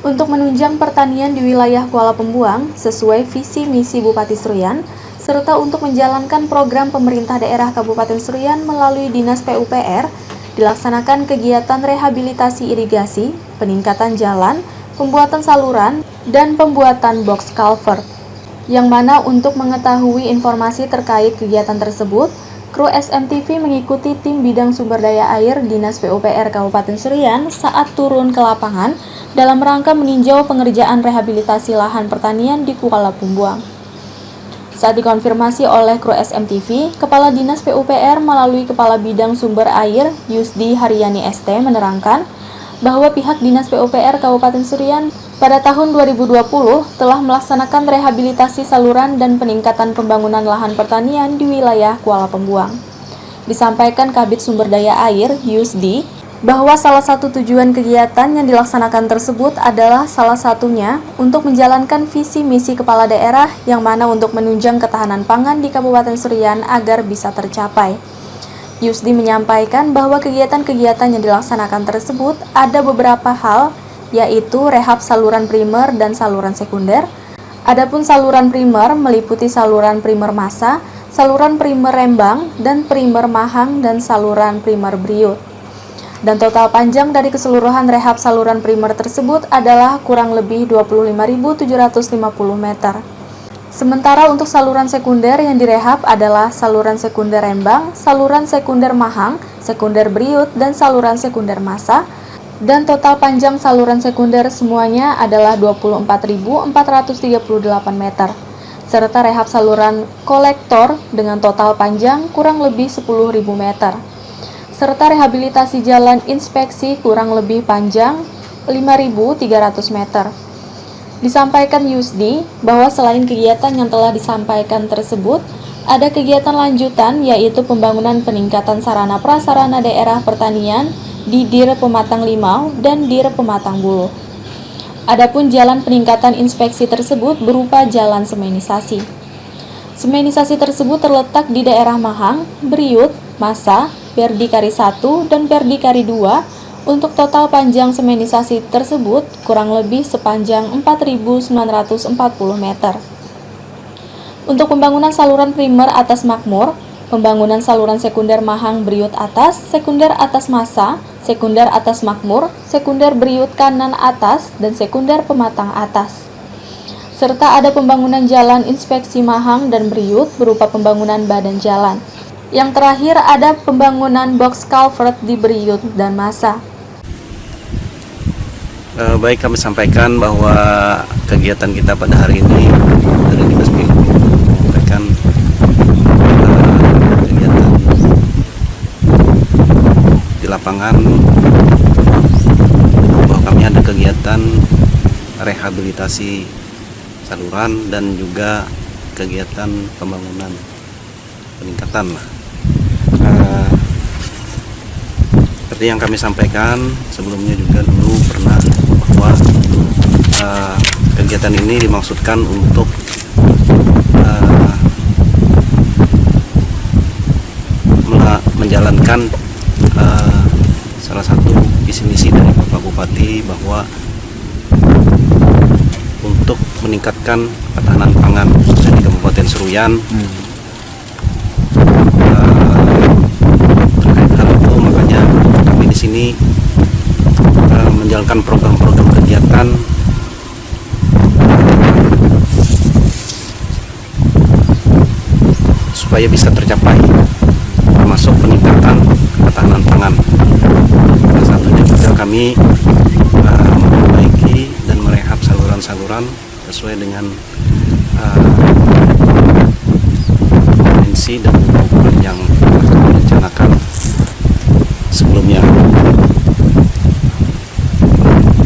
untuk menunjang pertanian di wilayah Kuala Pembuang sesuai visi misi Bupati Seruyan, serta untuk menjalankan program pemerintah daerah Kabupaten Seruyan melalui Dinas PUPR, dilaksanakan kegiatan rehabilitasi irigasi, peningkatan jalan, pembuatan saluran, dan pembuatan box culvert. Yang mana untuk mengetahui informasi terkait kegiatan tersebut, kru SMTV mengikuti tim bidang sumber daya air Dinas PUPR Kabupaten Seruyan saat turun ke lapangan dalam rangka meninjau pengerjaan rehabilitasi lahan pertanian di Kuala Pembuang. Saat dikonfirmasi oleh kru SMTV, Kepala Dinas PUPR melalui Kepala Bidang Sumber Air Yusdi Haryani ST menerangkan bahwa pihak Dinas PUPR Kabupaten Seruyan pada tahun 2020 telah melaksanakan rehabilitasi saluran dan peningkatan pembangunan lahan pertanian di wilayah Kuala Pembuang. Disampaikan Kabid Sumber Daya Air Yusdi bahwa salah satu tujuan kegiatan yang dilaksanakan tersebut adalah salah satunya untuk menjalankan visi misi kepala daerah yang mana untuk menunjang ketahanan pangan di Kabupaten Seruyan agar bisa tercapai. Yusdi menyampaikan bahwa kegiatan-kegiatan yang dilaksanakan tersebut ada beberapa hal, yaitu rehab saluran primer dan saluran sekunder. Adapun saluran primer meliputi saluran primer massa, saluran primer rembang, dan primer mahang dan saluran primer briut. Dan total panjang dari keseluruhan rehab saluran primer tersebut adalah kurang lebih 25.750 meter. Sementara untuk saluran sekunder yang direhab adalah saluran sekunder rembang, saluran sekunder mahang, sekunder briut, dan saluran sekunder massa. Dan total panjang saluran sekunder semuanya adalah 24.438 meter. Serta rehab saluran kolektor dengan total panjang kurang lebih 10.000 meter. Serta rehabilitasi jalan inspeksi kurang lebih panjang 5.300 meter. Disampaikan Yusdi bahwa selain kegiatan yang telah disampaikan tersebut, ada kegiatan lanjutan yaitu pembangunan peningkatan sarana prasarana daerah pertanian di Dir Pematang Limau dan Dir Pematang Bulu. Adapun jalan peningkatan inspeksi tersebut berupa jalan semenisasi. Semenisasi tersebut terletak di daerah Mahang, Briut, Massa, Berdikari 1 dan Berdikari 2 untuk total panjang semenisasi tersebut kurang lebih sepanjang 4.940 meter. Untuk pembangunan saluran primer atas makmur, pembangunan saluran sekunder Mahang Briut atas, sekunder atas Massa, sekunder atas makmur, sekunder Briut kanan atas, dan sekunder Pematang atas. Serta ada pembangunan jalan inspeksi Mahang dan Briut berupa pembangunan badan jalan. Yang terakhir ada pembangunan box culvert di Briut dan Massa. Baik, kami sampaikan bahwa kegiatan kita pada hari ini dari Dinas PU menyampaikan kegiatan di lapangan bahwa kami ada kegiatan rehabilitasi saluran dan juga kegiatan pembangunan peningkatan. Seperti yang kami sampaikan sebelumnya juga dulu pernah bahwa kegiatan ini dimaksudkan untuk menjalankan salah satu visi misi dari Bapak Bupati bahwa untuk meningkatkan ketahanan pangan khususnya di Kabupaten Seruyan. Terkait hal itu makanya kami di sini menjalankan program-program kegiatan supaya bisa tercapai, termasuk peningkatan ketahanan pangan. Salah satunya juga kami memperbaiki dan merehab saluran-saluran sesuai dengan potensi dan ukuran yang kami rencanakan sebelumnya.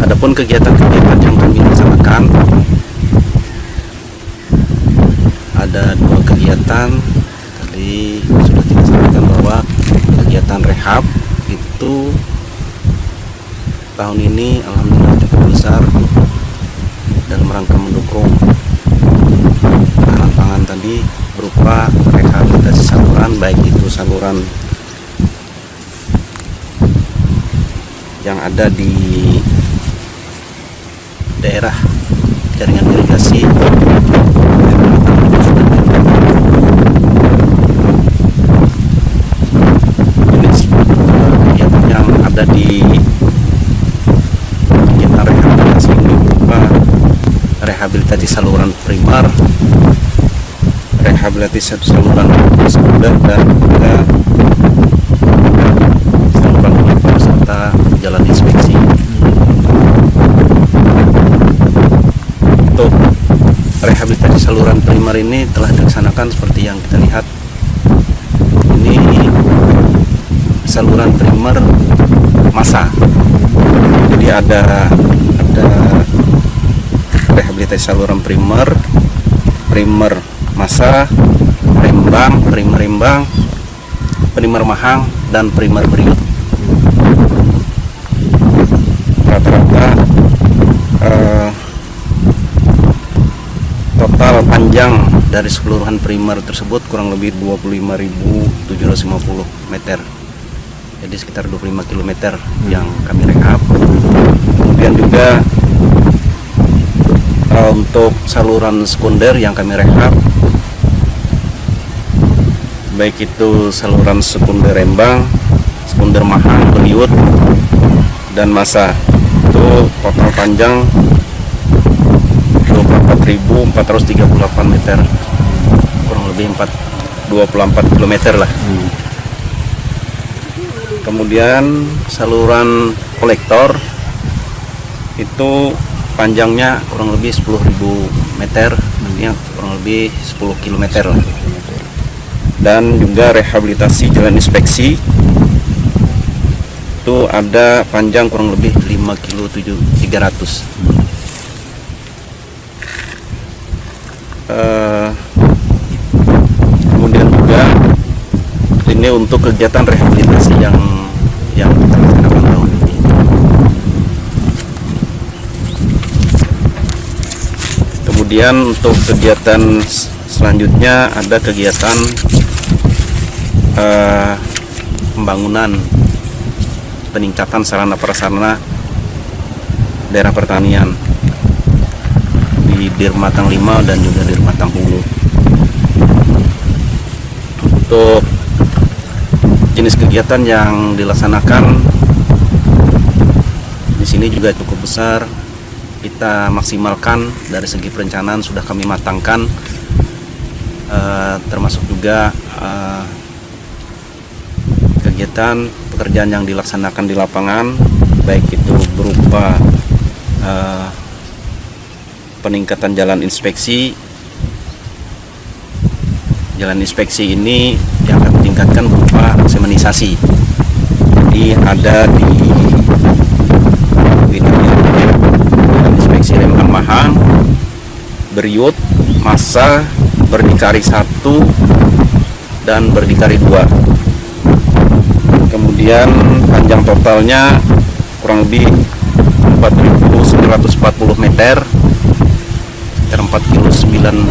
Adapun kegiatan-kegiatan yang kami laksanakan ada dua kegiatan. Tadi sudah kita sampaikan bahwa kegiatan rehab itu tahun ini alhamdulillah cukup besar dalam rangka mendukung ketahanan pangan tadi berupa rehabilitasi saluran, baik itu saluran yang ada di daerah jaringan irigasi. Jenis kegiatan yang ada di kegiatan rehabilitasi ini berupa rehabilitasi saluran primer, rehabilitasi saluran sekunder, dan juga saluran pelapor serta jalan inspeksi. Untuk rehabilitasi saluran primer ini telah dilaksanakan seperti yang kita lihat. Ini saluran primer massa. Jadi ada rehabilitasi saluran primer massa, primer rembang, primer mahang, dan primer beriut. Rata-rata total panjang dari keseluruhan primer tersebut kurang lebih 25.750 meter. Jadi sekitar 25 km yang kami rehab. Kemudian juga untuk saluran sekunder yang kami rehab, baik itu saluran sekunder rembang, sekunder mahang, beriut, dan massa, itu total panjang 24.438 meter, kurang lebih 24 km lah. Kemudian saluran kolektor itu panjangnya kurang lebih 10.000 meter, artinya kurang lebih 10 km lah. Dan juga rehabilitasi jalan inspeksi itu ada panjang kurang lebih 5.300 km. Kemudian juga ini untuk kegiatan rehabilitasi yang kita laksanakan tahun ini. Kemudian untuk kegiatan selanjutnya ada kegiatan pembangunan peningkatan sarana prasarana daerah pertanian di Dirmatang 5 dan juga Dirmatang Hulu. Untuk jenis kegiatan yang dilaksanakan di sini juga cukup besar. Kita maksimalkan dari segi perencanaan, sudah kami matangkan, termasuk juga kegiatan pekerjaan yang dilaksanakan di lapangan, baik itu berupa peningkatan jalan inspeksi. Jalan inspeksi ini yang akan ditingkatkan berupa semenisasi. Jadi ada di wilayah jalan inspeksi Rembang Mahang, Beriut, Massa, Berdikari 1, dan Berdikari 2. Kemudian panjang totalnya kurang lebih 4.940 meter, 4.900.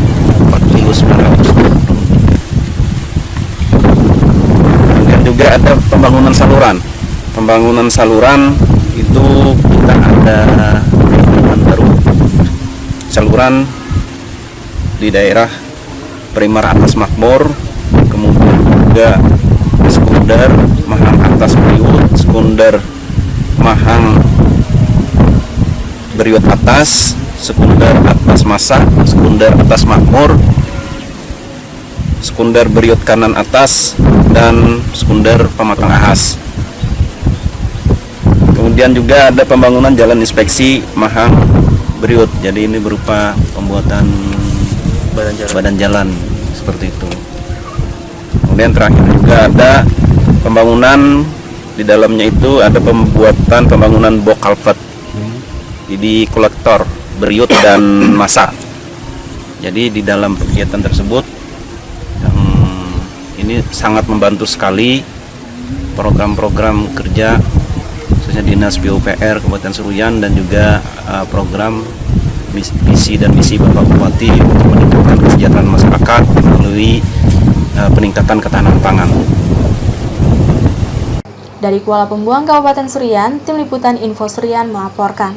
Kemudian juga ada pembangunan saluran. Pembangunan saluran itu kita ada pembangunan baru saluran di daerah primer atas Makmur, kemudian juga sekunder Mahang atas Beriut, sekunder Mahang Beriut atas, sekunder atas Massa, sekunder atas Makmur, sekunder Beriut kanan atas, dan sekunder Pematang Ahas. Kemudian juga ada pembangunan jalan inspeksi Mahang Beriut. Jadi ini berupa pembuatan badan jalan seperti itu. Kemudian terakhir juga ada pembangunan di dalamnya, itu ada pembangunan box culvert di kolektor Beriut dan Massa. Jadi di dalam kegiatan tersebut ini sangat membantu sekali program-program kerja khususnya Dinas PUPR Kabupaten Seruyan, dan juga program visi dan misi Bapak Bupati untuk meningkatkan kesejahteraan masyarakat melalui peningkatan ketahanan pangan. Dari Kuala Pembuang, Kabupaten Seruyan, Tim Liputan Info Seruyan melaporkan.